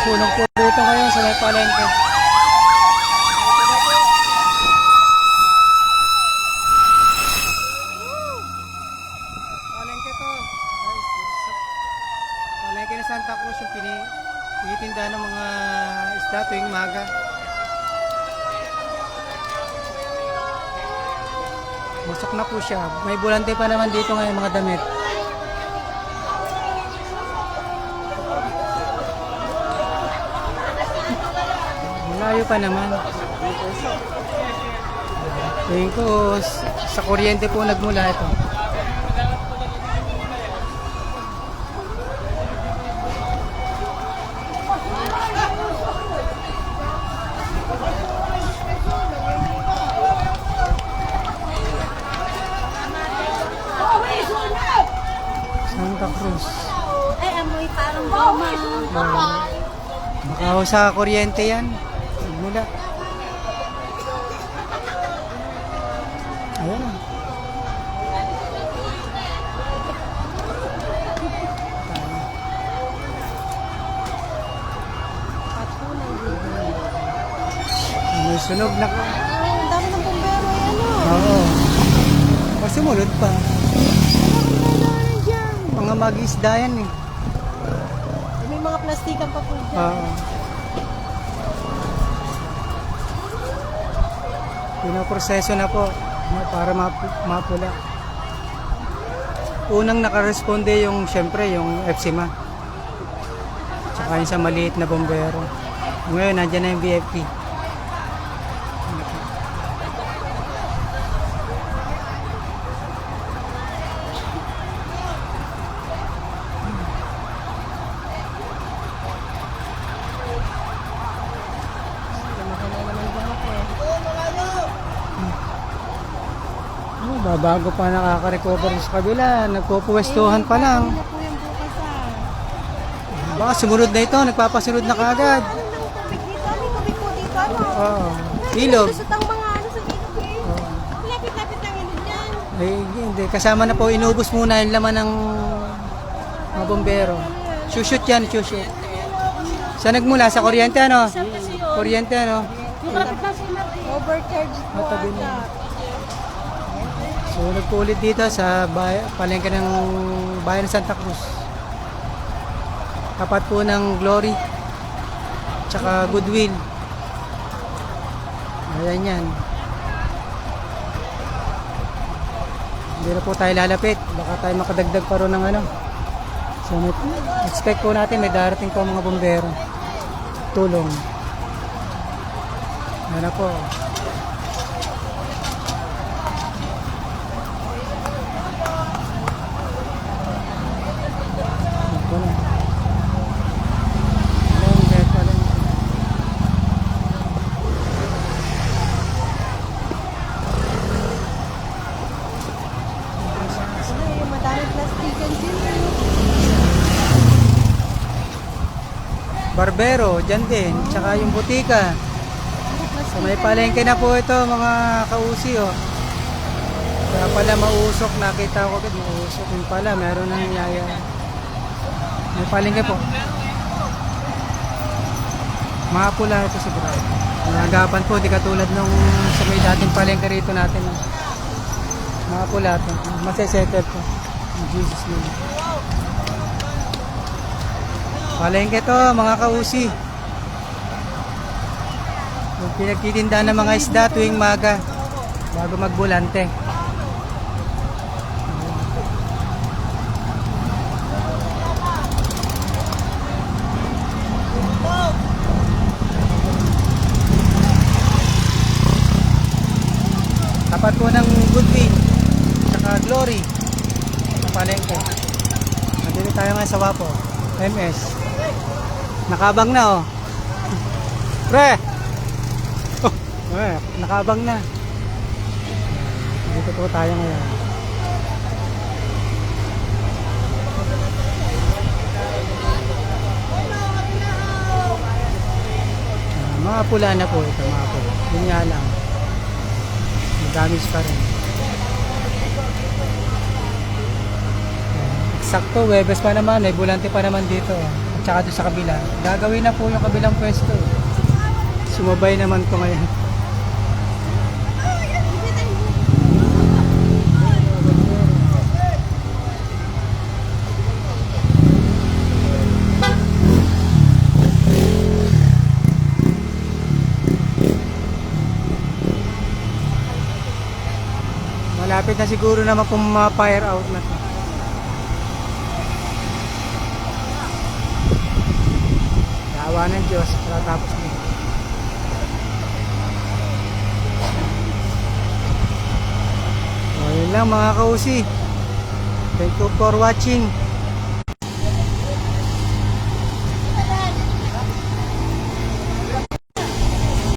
Sumusulong po rito ngayon sa may palengke. Palengke to. Palengke na Santa Cruz yung tinitinda ng mga isda tuwing maga. Busok na po siya. May bulante pa naman dito ngayon mga damit. Malayo pa naman. Tingin ko sa kuryente po nagmula ito. Santa Cruz. Ay, amoy parang goma. Baka ho sa kuryente yan. Nagmula. Ayan. May sunog na. Ang dami ng bumbero yan o. Oo. Sumunod pa. Dyan. Mga mag-isda yan eh. May mga plastikan pa po dyan. Oo. Pinoproseso na po para mapula. Unang nakaresponde yung syempre yung FCMA. Tsaka yung sa maliit na bombero. Ngayon nandiyan na yung BFP. Bago pa nakaka-recover sa kabila, nagpupuwestuhan pa lang. Ano po yung bukas ah? Baka sumunod na ito, nagpapasunod na kaagad. Ano ng tubig dito? Ano yung tubig po dito? Ano? Oo. Ilog. Lusot ang mga ano sa ilog eh. Lapit-lapit lang ilog yan. Eh, hindi. Kasama na po, inubos muna yung laman ng mga bombero. Shoot yan, shoot. Saan nagmula? Sa kuryente ano? Kuryente ano? Lapit na sila. Overcharged po Matabi na. ata. So nagpulit dito sa palengke ng bayan ng Santa Cruz. Tapat po ng Glory. Tsaka Goodwill. Ayan yan. Hindi na po tayo lalapit. Baka tayo makadagdag pa ron ng ano. So expect po natin may darating po mga bombero. Tulong. Ayan na po. Yung madaming plastikan dyan. Barbero, dyan din. Tsaka yung butika. So may palengke na po ito mga kausi oh. Kaya pala mausok, nakita ko agad mausok. Yung pala, meron nang yaya. May palengke po. Makapula ito sigurado. Nagapan po, di katulad nung sa may dating palengke rito natin. Makapula ito. Masesettle po. In Jesus name. Palengke to mga kausi. Yung pinagtitinda ng mga isda tuwing maga bago magbulante. Tapat po ng Goodwill saka Glory sa palengke. Nandito tayo ngayon sa Wapo MS. Nakabang na oh. Pre! Oh, nakabang na. Dito po tayo ngayon. Mga pula na po ito, mga pula. Yun nga lang. Damage pa rin. Eksakto, Webes pa naman. May bulante pa naman dito. tsaka doon sa kabila. Gagawin na po yung kabilang pwesto. Sumabay naman ko ngayon. Malapit na siguro naman kung ma-fire out na to. Awa ng Diyos, tapos na. O, yun lang mga kausi. Thank you for watching.